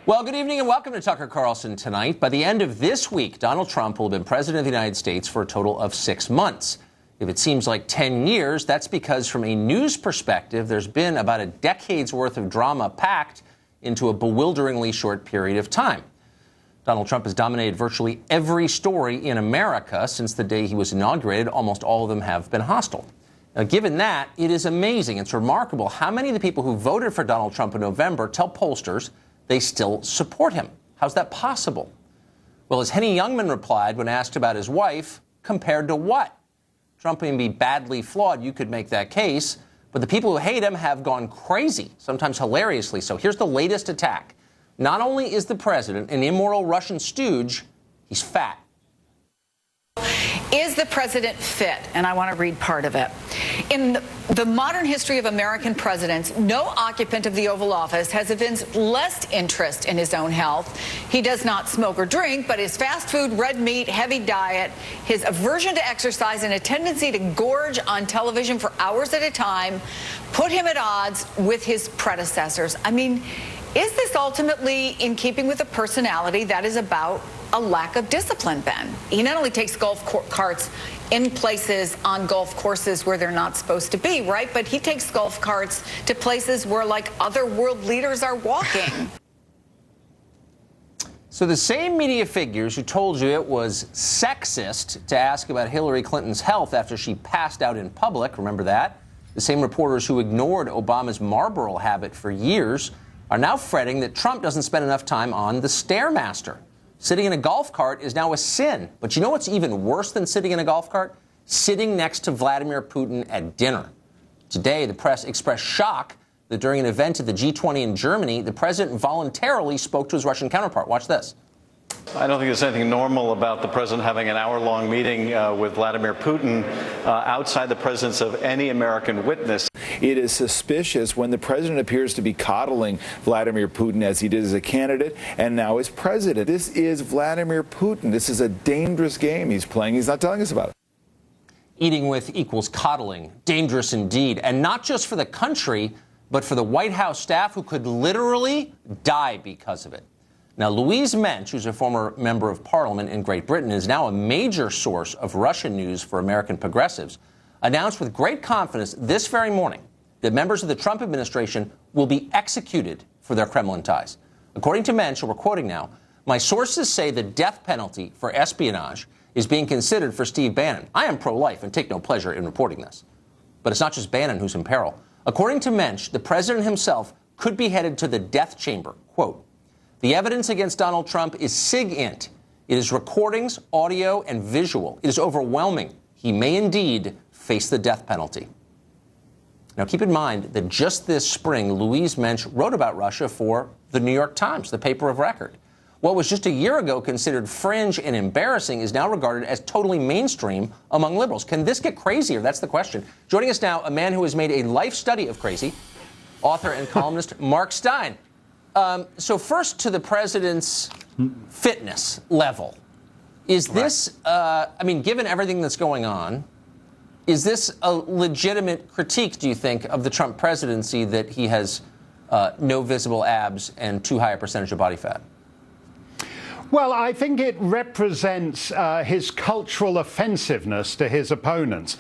Well, good evening and welcome to Tucker Carlson Tonight. By the end of this week, Donald Trump will have been president of the United States for a total of 6 months. If it seems like 10 years, that's because from a news perspective, there's been about a decade's worth of drama packed into a bewilderingly short period of time. Donald Trump has dominated virtually every story in America since the day he was inaugurated. Almost all of them have been hostile. Now, given that, it is amazing, it's remarkable how many of the people who voted for Donald Trump in November tell pollsters they still support him. How's that possible? Well, as Henny Youngman replied when asked about his wife, compared to what? Trump may be badly flawed, you could make that case, but the people who hate him have gone crazy, sometimes hilariously so. Here's the latest attack. Not only is the president an immoral Russian stooge, he's fat. Is the president fit? And I want to read part of it. In the modern history of American presidents, no occupant of the Oval Office has evinced less interest in his own health. He does not smoke or drink, but his fast food, red meat, heavy diet, his aversion to exercise, and a tendency to gorge on television for hours at a time put him at odds with his predecessors. I mean, is this ultimately in keeping with a personality that is about a lack of discipline, Ben? He not only takes golf carts in places on golf courses where they're not supposed to be, right? But he takes golf carts to places where, like, other world leaders are walking. So the same media figures who told you it was sexist to ask about Hillary Clinton's health after she passed out in public, remember that? The same reporters who ignored Obama's Marlboro habit for years are now fretting that Trump doesn't spend enough time on the Stairmaster. Sitting in a golf cart is now a sin. But you know what's even worse than sitting in a golf cart? Sitting next to Vladimir Putin at dinner. Today, the press expressed shock that during an event at the G20 in Germany, the president voluntarily spoke to his Russian counterpart. Watch this. I don't think there's anything normal about the president having an hour-long meeting with Vladimir Putin outside the presence of any American witness. It is suspicious when the president appears to be coddling Vladimir Putin as he did as a candidate and now as president. This is Vladimir Putin. This is a dangerous game he's playing. He's not telling us about it. Eating with equals coddling. Dangerous indeed. And not just for the country, but for the White House staff who could literally die because of it. Now, Louise Mensch, who's a former member of parliament in Great Britain, is now a major source of Russian news for American progressives, announced with great confidence this very morning that members of the Trump administration will be executed for their Kremlin ties. According to Mensch, who we're quoting now, my sources say the death penalty for espionage is being considered for Steve Bannon. I am pro-life and take no pleasure in reporting this. But it's not just Bannon who's in peril. According to Mensch, the president himself could be headed to the death chamber. Quote, the evidence against Donald Trump is SIG-int. It is recordings, audio, and visual. It is overwhelming. He may indeed face the death penalty. Now, keep in mind that just this spring, Louise Mensch wrote about Russia for the New York Times, the paper of record. What was just a year ago considered fringe and embarrassing is now regarded as totally mainstream among liberals. Can this get crazier? That's the question. Joining us now, a man who has made a life study of crazy, author and columnist Mark Steyn. So first to the president's fitness level. Is this, given everything that's going on, is this a legitimate critique, do you think, of the Trump presidency that he has no visible abs and too high a percentage of body fat? Well, I think it represents his cultural offensiveness to his opponents.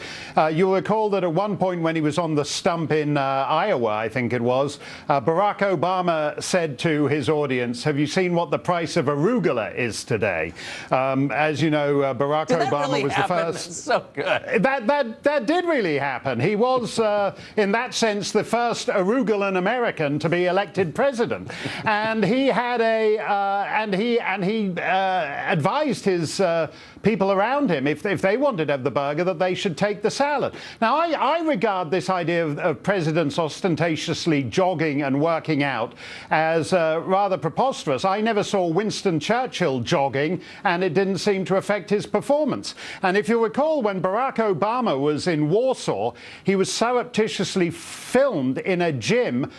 You'll recall that at one point when he was on the stump in Iowa, I think it was, Barack Obama said to his audience, have you seen what the price of arugula is today? As you know, Barack Obama really was happen? the first. That's so good. That did really happen. He was, in that sense, the first arugulan American to be elected president. And he had he advised his people around him, if they wanted to have the burger, that they should take the salad. Now, I regard this idea of presidents ostentatiously jogging and working out as rather preposterous. I never saw Winston Churchill jogging, and it didn't seem to affect his performance. And if you recall, when Barack Obama was in Warsaw, he was surreptitiously filmed in a gym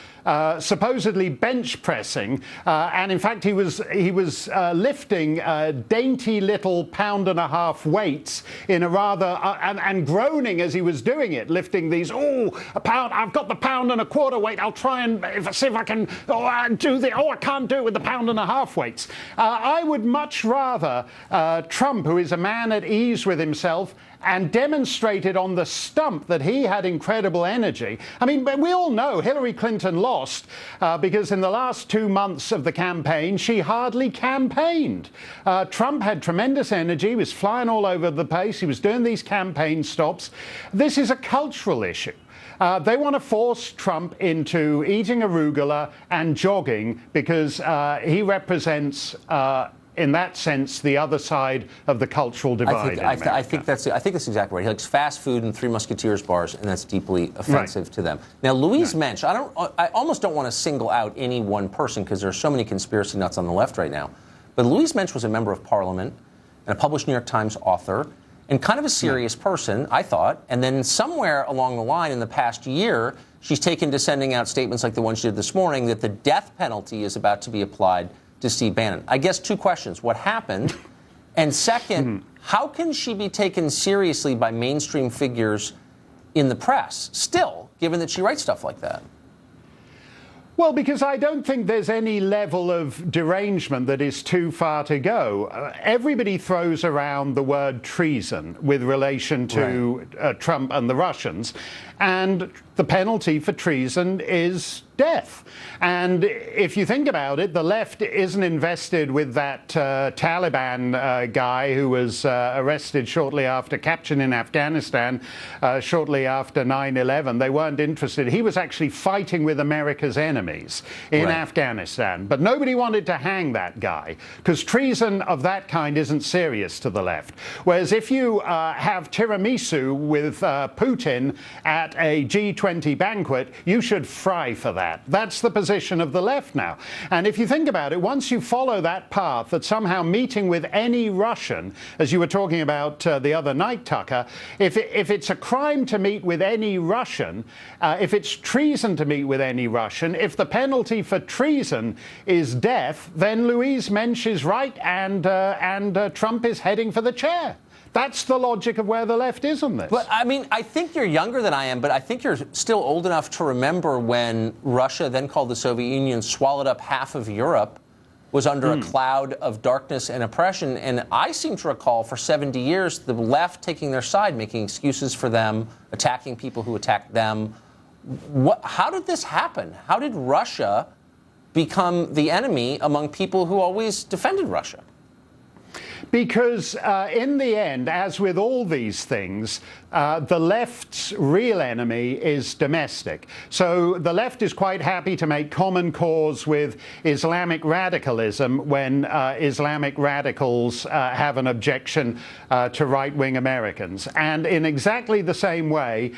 supposedly bench pressing, and in fact he was lifting dainty little £1.5 1.5 weights in a rather and groaning as he was doing it, lifting these. Oh, a pound! I've got the 1.25 pound weight. I'll try and see if I can do the. Oh, I can't do it with the 1.5 pound weights. I would much rather Trump, who is a man at ease with himself, and demonstrated on the stump that he had incredible energy. I mean, we all know Hillary Clinton lost because in the last 2 months of the campaign, she hardly campaigned. Trump had tremendous energy, was flying all over the place, he was doing these campaign stops. This is a cultural issue. They want to force Trump into eating arugula and jogging because he represents in that sense, the other side of the cultural divide. I think that's exactly right. He likes fast food and Three Musketeers bars, and that's deeply offensive to them. Now, Louise Mensch, I almost don't want to single out any one person because there are so many conspiracy nuts on the left right now. But Louise Mensch was a member of Parliament and a published New York Times author, and kind of a serious person, I thought. And then somewhere along the line in the past year, she's taken to sending out statements like the one she did this morning that the death penalty is about to be applied to Steve Bannon. I guess 2 questions. What happened? And second, how can she be taken seriously by mainstream figures in the press still, given that she writes stuff like that? Well, because I don't think there's any level of derangement that is too far to go. Everybody throws around the word treason with relation to Trump and the Russians. And the penalty for treason is death. And if you think about it, the left isn't invested with that Taliban guy who was arrested shortly after capturing in Afghanistan, shortly after 9/11. They weren't interested. He was actually fighting with America's enemies in Afghanistan. But nobody wanted to hang that guy because treason of that kind isn't serious to the left. Whereas if you have tiramisu with Putin at a G20 banquet, you should fry for that. That's the position of the left now. And if you think about it, once you follow that path, that somehow meeting with any Russian, as you were talking about the other night, Tucker, if it's a crime to meet with any Russian, if it's treason to meet with any Russian, if the penalty for treason is death, then Louise Mensch is right and Trump is heading for the chair. That's the logic of where the left is on this. But, I mean, I think you're younger than I am, but I think you're still old enough to remember when Russia, then called the Soviet Union, swallowed up half of Europe, was under a cloud of darkness and oppression. And I seem to recall for 70 years the left taking their side, making excuses for them, attacking people who attacked them. How did this happen? How did Russia become the enemy among people who always defended Russia? Because in the end, as with all these things, the left's real enemy is domestic. So the left is quite happy to make common cause with Islamic radicalism when Islamic radicals have an objection to right-wing Americans. And in exactly the same way,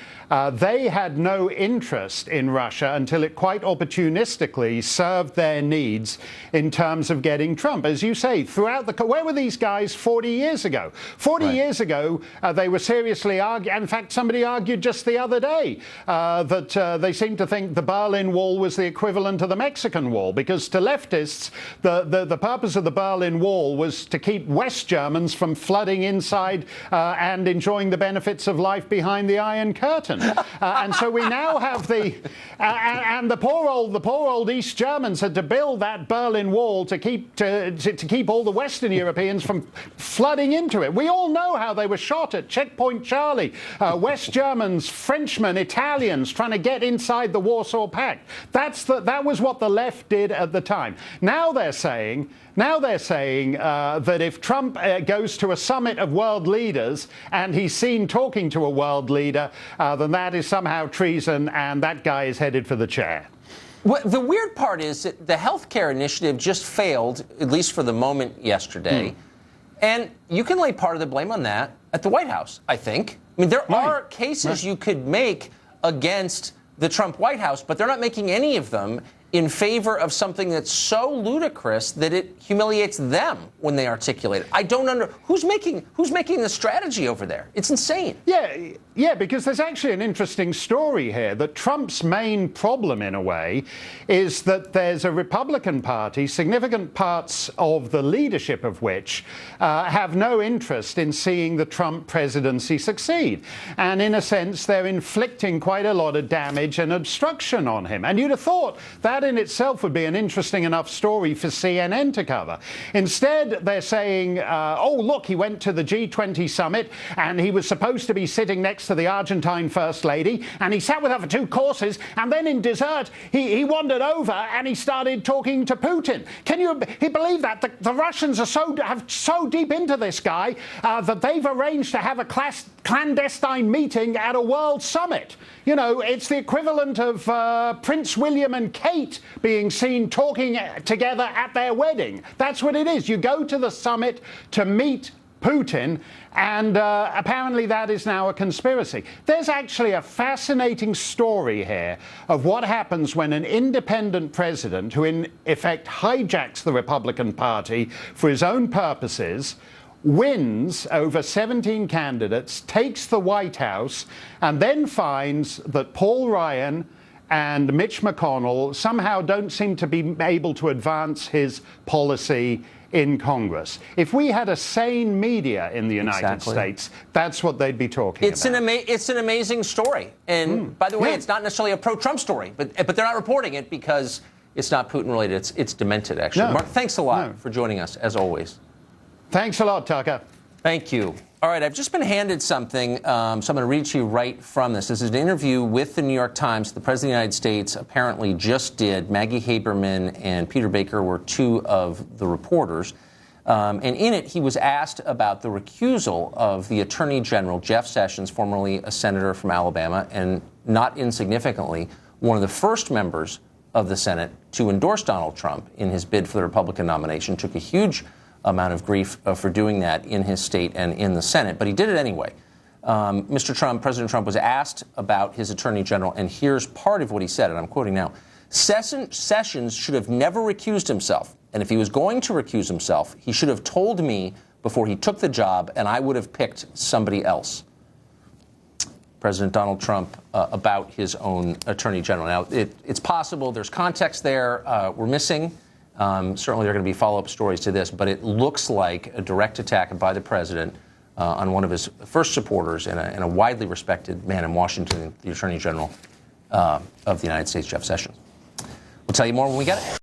they had no interest in Russia until it quite opportunistically served their needs in terms of getting Trump. As you say, where were these guys 40 years ago? 40 years ago, they were seriously arguing. In fact, somebody argued just the other day that they seem to think the Berlin Wall was the equivalent of the Mexican Wall, because to leftists, the purpose of the Berlin Wall was to keep West Germans from flooding inside and enjoying the benefits of life behind the Iron Curtain. And so we now have the poor old East Germans had to build that Berlin Wall to keep all the Western Europeans from flooding into it. We all know how they were shot at Checkpoint Charlie. West Germans, Frenchmen, Italians trying to get inside the Warsaw Pact. That was what the left did at the time. Now they're saying that if Trump goes to a summit of world leaders and he's seen talking to a world leader, then that is somehow treason, and that guy is headed for the chair. Well, the weird part is that the healthcare initiative just failed, at least for the moment, yesterday. And you can lay part of the blame on that at the White House, I think. I mean, there are cases you could make against the Trump White House, but they're not making any of them. in favor of something that's so ludicrous that it humiliates them when they articulate it. I don't who's making the strategy over there. It's insane. Yeah, because there's actually an interesting story here that Trump's main problem, in a way, is that there's a Republican Party, significant parts of the leadership of which have no interest in seeing the Trump presidency succeed. And in a sense, they're inflicting quite a lot of damage and obstruction on him. And you'd have thought that in itself would be an interesting enough story for CNN to cover. Instead, they're saying, oh, look, he went to the G20 summit and he was supposed to be sitting next to the Argentine First Lady, and he sat with her for 2 courses, and then in dessert, he wandered over and he started talking to Putin. Can you believe that? The Russians are so deep into this guy that they've arranged to have a clandestine meeting at a world summit. You know, it's the equivalent of Prince William and Kate being seen talking together at their wedding. That's what it is. You go to the summit to meet Putin, and apparently that is now a conspiracy. There's actually a fascinating story here of what happens when an independent president, who in effect hijacks the Republican Party for his own purposes, wins over 17 candidates, takes the White House, and then finds that Paul Ryan and Mitch McConnell somehow don't seem to be able to advance his policy in Congress. If we had a sane media in the United States, that's what they'd be talking about. It's an amazing story. And by the way, it's not necessarily a pro-Trump story, but they're not reporting it because it's not Putin related. It's demented, actually. No. Mark, thanks a lot for joining us, as always. Thanks a lot, Tucker. Thank you. All right, I've just been handed something, so I'm going to read to you right from this. This is an interview with the New York Times. The President of the United States apparently just did. Maggie Haberman and Peter Baker were 2 of the reporters. And in it, he was asked about the recusal of the Attorney General, Jeff Sessions, formerly a senator from Alabama, and not insignificantly, one of the first members of the Senate to endorse Donald Trump in his bid for the Republican nomination. Took a huge amount of grief for doing that in his state and in the Senate, but he did it anyway. President Trump was asked about his attorney general, and here's part of what he said, and I'm quoting now. Sessions should have never recused himself, and if he was going to recuse himself, he should have told me before he took the job, and I would have picked somebody else. President Donald Trump about his own attorney general. Now, it's possible there's context there we're missing. Certainly there are going to be follow-up stories to this, but it looks like a direct attack by the president on one of his first supporters and a widely respected man in Washington, the Attorney General of the United States, Jeff Sessions. We'll tell you more when we get it.